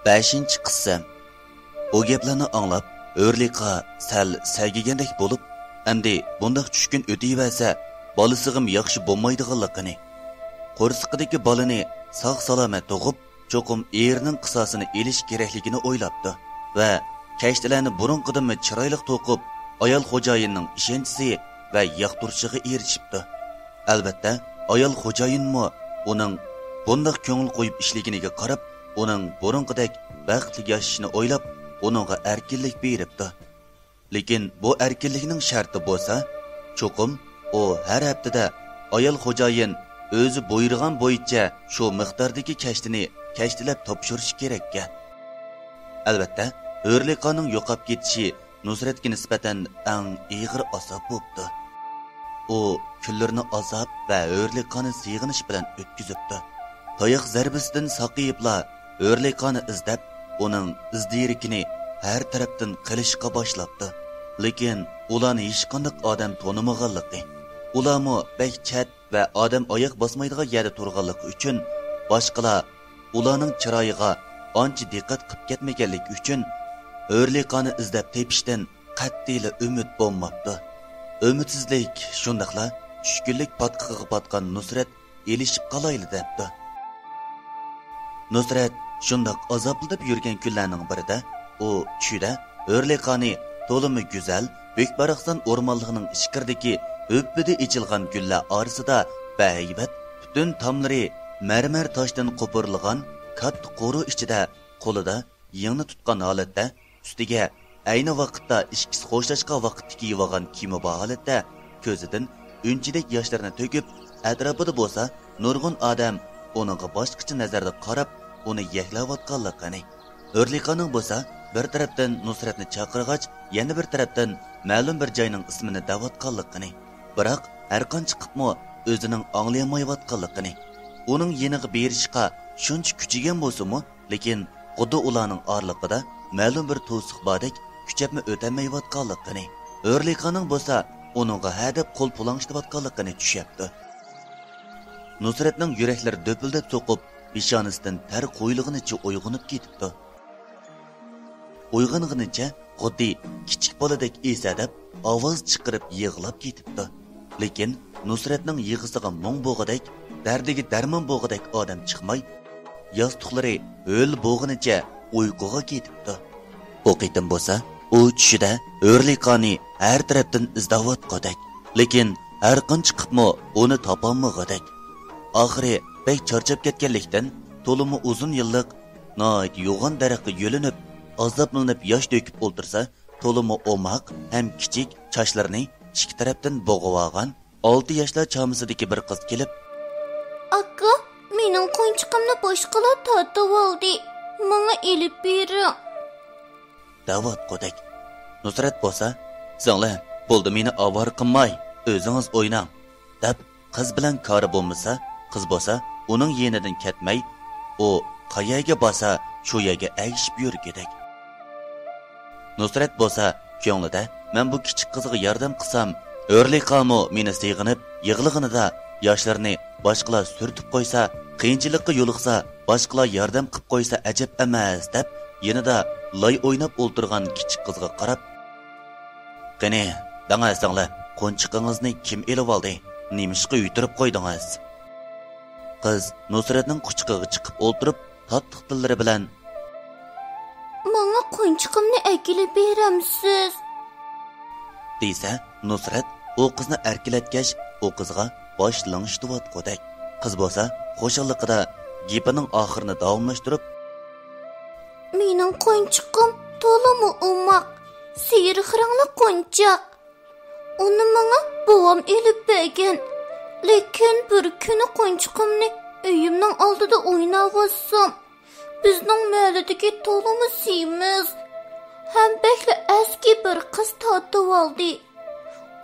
5-chi qissa. Bu gaplarni anglab, O'rliqa sal saygigandek bo'lib, endi bundaq tushkun o'tayversa, bolasig'im yaxshi bo'lmaydiganligini, qo'rsiqidagi bolani sog' salomat tug'ib, cho'qim erining qisosini elish kerakligini o'ylabdi va kashtalarni burunqidan chiroyli to'qib, ayol xo'jayinning ishonchisi va yoqtirishiga erishibdi. Albatta, ayol xo'jayinmi uning bundaq ko'ngil qo'yib ishliginiga qarab, uning burunqidek baxtli yashashini o'ylab, uningga erkinlik beribdi. Lekin bu erkinlikning sharti bo'lsa, cho'qim u har haftada ayol xo'jayin o'zi buyurgan bo'yicha shu miqdordagi kashtini kashtilab topshirish kerakka. Albatta, O'rliqaning yo'qab ketishi Nusratga nisbatan eng ig'ir azob bo'ldi. U kunlarni azob va O'rliqani sig'inish bilan o'tkazibdi. Tayoq zarbasidan saqiyibla O'rliqani izlab, uning izdirikini har tarafdan qilishga boshlabdi. Lekin ularni hech qanday odam tanimag'anligi, ularmi bek chat va odam oyoq bosmaydigan yerda turganligi uchun boshqalar ularning chiroyiga ancha diqqat qilib ketmaganligi uchun O'rliqani izlab tepishdan qat'iy umid bo'lmabdi. Ümidsizlik shundaqla tushkunlik patqiqiga patgan Nusrat elishib qolayli debdi. Nusrat shundoq azoblanib yurgan kunlarning birida u tushida O'rliqani to'limi go'zal, Bekbaraqsan o'rmonligining ichkiridagi o'ppida ichilgan gullar orasida bahaybat butun tomlari marmar toshdan qo'pirilgan katta qo'ru ichida qo'lida yengni tutgan holatda ustiga ayni vaqtda ishkisi xo'shlashgan vaqtda kiyib kiyimi bor holatda ko'zidan unchidek yoshlarni to'kib, atrofida bo'lsa nurg'un odam uningga boshqacha nazarda qarab, uni yeklayotganligini. O'rliqaning bo'lsa bir tarafdan Nusratni chaqirg'ach, yana bir tarafdan ma'lum bir joyning ismini davatganligini, biroq har qancha qilmo o'zining anglamayotganligini, uning yeniga berishga shuncha kuchigan bo'lsa-mu, lekin xuddi ularning orliqida ma'lum bir to'siq bordek kuchapmi o'tamayotganligini, O'rliqaning bo'lsa uningga hadab qo'l pulangishlayotganligini tushyapti. Nusratning yuraklari do'pildab so'qib, peshonasidan tar qo'ylig'inicha uyg'onib ketibdi. Uyg'ong'inicha xuddi kichik boladek esadab, ovoz chiqarib yig'lab ketibdi. Lekin Nusratning yig'isiga mung bo'g'idek, dardiga darmon bo'g'idek odam chiqmay, yostiqlari o'l bo'g'inicha uyquga ketibdi. Bu qitim bo'lsa, u tushida O'rliqani har tarafdan izlayotgandek, lekin har qancha chiqibmi uni topolmagadek. Oxiri bek charchab ketganlikdan to'limi uzun yillik noit yo'g'on daraxtga yo'linib, azoblanib yosh to'kib o'ltirsa, to'limi omaq ham kichik chochlarini ikki tarafdan bo'g'ib olgan 6 yoshlar chamisidagi bir qiz kelib, "Aka, mening qo'yinchiqimni boshqalar tortib oldi. Menga elib bering." Davat qo'dak. Nusrat bo'lsa, "Singlim, bo'ldi, meni avor qilmay, o'zingiz o'ynang" deb qiz bilan kori bo'lmasa, qiz bo'lsa, uning yenidan ketmay, u qayaga bo'lsa, shu yerga agishib yurgidek. Nusrat bo'lsa, ko'nglida, "Men bu kichik qizga yordam qilsam, O'rliqami meni sig'inib, yig'lig'inida yoshlarni boshqalar surtib qo'ysa, qiyinchilikqa yo'liqsa, boshqalar yordam qilib qo'ysa ajab emas" deb yanada loy o'ynab o'ltirgan kichik qizga qarab, "Qani, dangasanglar, qo'nchiqingizni kim elib oldi? Nimishqa yutirib qo'ydingiz?" Qiz Nusratning quchqiga chiqib o'ltirib, tatliq tillari bilan, "Menga qo'yinchiqimni akilib beramsiz?" deysa, Nusrat u qizni erkilatgach, u qizga bosh langishtirayotgandek. Qiz bo'lsa, xo'shalliqida gapining oxirini davomlashtirib, "Mening qo'yinchiqim to'limi umoq, siyirxirangli qo'nchiq. Uni menga bovam elib bergan. Lekin bir kuni qo'yinchiqimni uyimning oldida o'ynayapsam, bizning mahalladagi to'limi siymiz ham bekli eski bir qiz tortib oldi.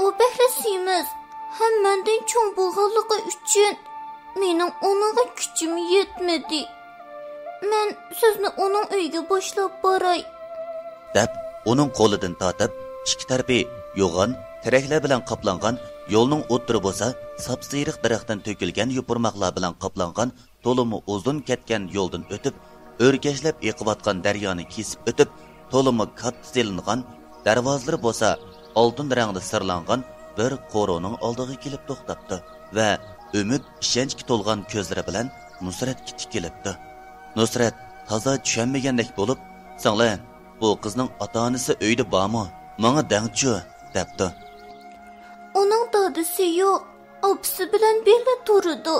U bekli siymiz ham mendan cho'ng bo'lganligi uchun mening uninga kuchim yetmadi. Men sizni uning uyiga boshlab boray" deb uning qo'lidan tortib, ikki tarafi yo'g'on teraklar bilan qoplangan, yo'lning o'ttiri bo'lsa, sapsiriq daraxtdan to'kilgan yupurmoqlar bilan qoplangan, to'limi uzun ketgan yo'ldan o'tib, o'rkashlab eqibatgan daryoni kesib o'tib, to'limi katta selingan, darvozalari bo'lsa oltin rangda sirlangan bir qo'roning oldiga kelib to'xtabdi va umid ishonchga to'lgan ko'zlari bilan Nusratga tikilibdi. Nusrat toza tushunmagandek bo'lib, "Singlim, bu qizning ota-onasi uyda bormi? Menga dangchi" debdi. Uning dadisi yo'q, opasi bilan birga turdi.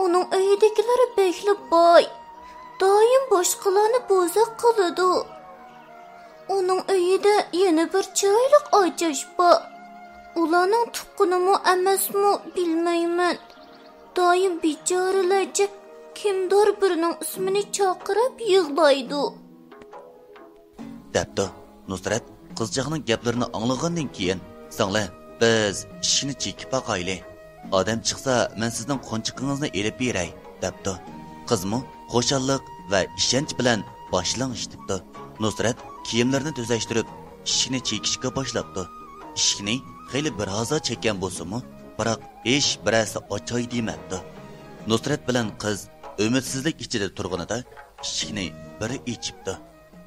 Uning uyidagilari bekli boy. Doim boshqalarni bo'zaq qiladi. Uning uyida yana bir chiroyli ojash bor. Ularning tuqqunimi emasmi bilmayman. Doim bechoralarcha kimdir birining ismini chaqirib yig'laydi. Debdi. Nusrat qizchaqning gaplarini anglagandan keyin, "Singlim, biz ishni chekib boqayli. Odam chiqsa, men sizning qo'nchiqingizni elib beray" debdi. Qizmi xo'shallik va ishonch bilan boshlang'ich debdi. Nusrat kiyimlarini tuzashtirib, ishni chekishga boshlabdi. Ishni xeyli bir haza chekkan bo'lsa-mu, biroq ish birasi ochay demabdi. Nusrat bilan qiz umidsizlik ichida turganida ishni biri ichibdi.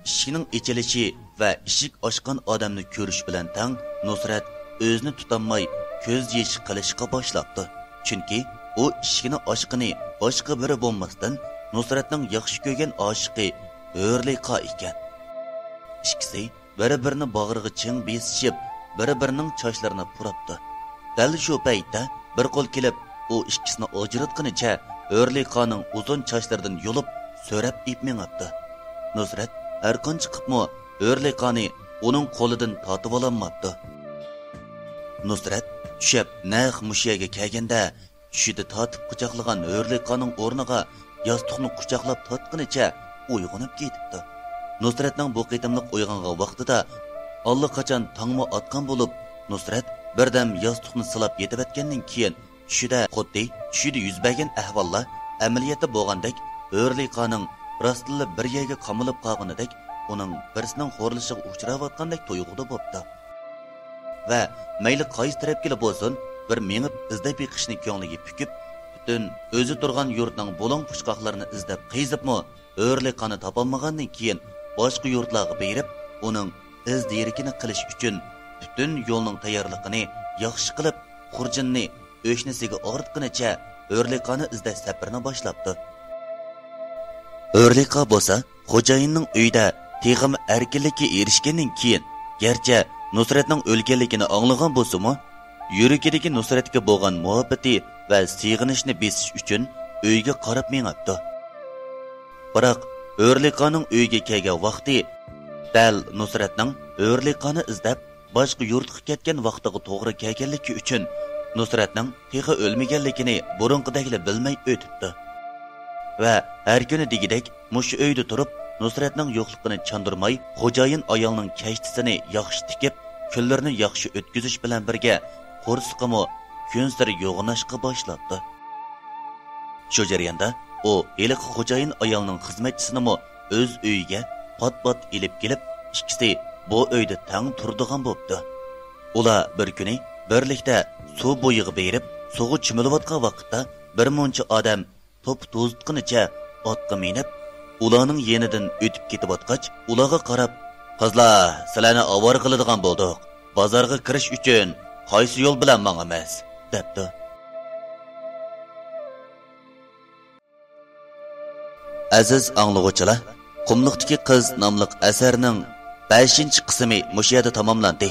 Ishning ichilishi va eshik ochgan odamni ko'rish bilan tang Nusrat o'zini tutamay ko'z yesh qilishga boshlabdi. Chunki u ishini ochqini boshqa biri bo'lmasdan Nusratning yaxshi ko'rgan oshiqi O'rliqa ekan. İkisi bir-birini bag'riga ching besishib, bir-birining sochlarini purabdi. Dal shu paytda bir qo'l kelib, u ikkisini ajratganicha O'rliqaning uzun sochlaridan yulib, so'rab ipmengapti. Nusrat har qancha qilibmi O'rliqani uning qo'lidan tortib ololmabdi. Nusrat tushib naq mushiyaga kelganda, tushida tortib quchoqlagan O'rliqaning o'rniga yostiqni quchoqlab tortganicha uyg'onib ketibdi. Nusratning bu qitimliq uyg'ongan vaqtida allaqachon tongmi otgan bo'lib, Nusrat birdam yostiqni silab yetib etgandan keyin tushida xuddi tushida yuz bergan ahvollar amaliyotda bo'lgandek O'rliqaning rostilla bir yerga qamilib qolganidek uning birisining xo'rlishiga uchrayotgandek tuyg'uda bo'pti. Va mayli qaysi tarafga bo'lsin, bir mengib izlab yiqishni ko'ngliga pukib, butun o'zi turgan yurtning bo'lon puchqoqlarini izlab qiyzibmi, O'rliqani topolmagandan keyin boshqa yurtlarga berib, uning iz derikini qilish uchun butun yo'lning tayyorligini yaxshi qilib, xurjinni o'shnisiga ortqinicha O'rliqani izlash safarini boshlabdi. O'rliqa bo'lsa, xo'jayinning uyida texim erkinlikka erishgandan keyin, garchi Nusratning o'lganligini anglagan bo'lsa-mu, yuragidagi Nusratga bo'lgan muhabbati va sig'inishni besish uchun uyga qarab mengapti. Biroq O'rliqaning uyga kelgan vaqti dal Nusratning O'rliqani izlab boshqa yurtga ketgan vaqtiga to'g'ri kelganligi uchun Nusratning texi o'lmaganligini burunqidagila bilmay o'tibdi. Va har kuni degidek mush uyda turib Nusratning yo'qligini chandurmay, xo'jayin ayolning kashtisini yaxshi tikib, kunlarini yaxshi o'tkazish bilan birga qo'rsiqimi kun sari yo'g'inashga boshladi. Shu jarayonda u eliq xo'jayin ayolning xizmatchisini o'z uyiga pat-pat ilib kelib, ikkisi bu uyda tang turdigan bo'pti. Ular bir kuni birlikda suv bo'yiga berib, suvga chimilayotgan vaqtda bir muncha odam to'p to'zitqinicha otga minib, ularning yenidan o'tib ketib-otgach, ularga qarab, "Qizlar, sizlarni avor qiladigan bo'ldik. Bozorga kirish uchun qaysi yo'l bilan mangamiz?" debdi. Aziz anglovchilar, Qumliqdagi qiz nomli asarning 5-qismi mush yerda tamomlandi.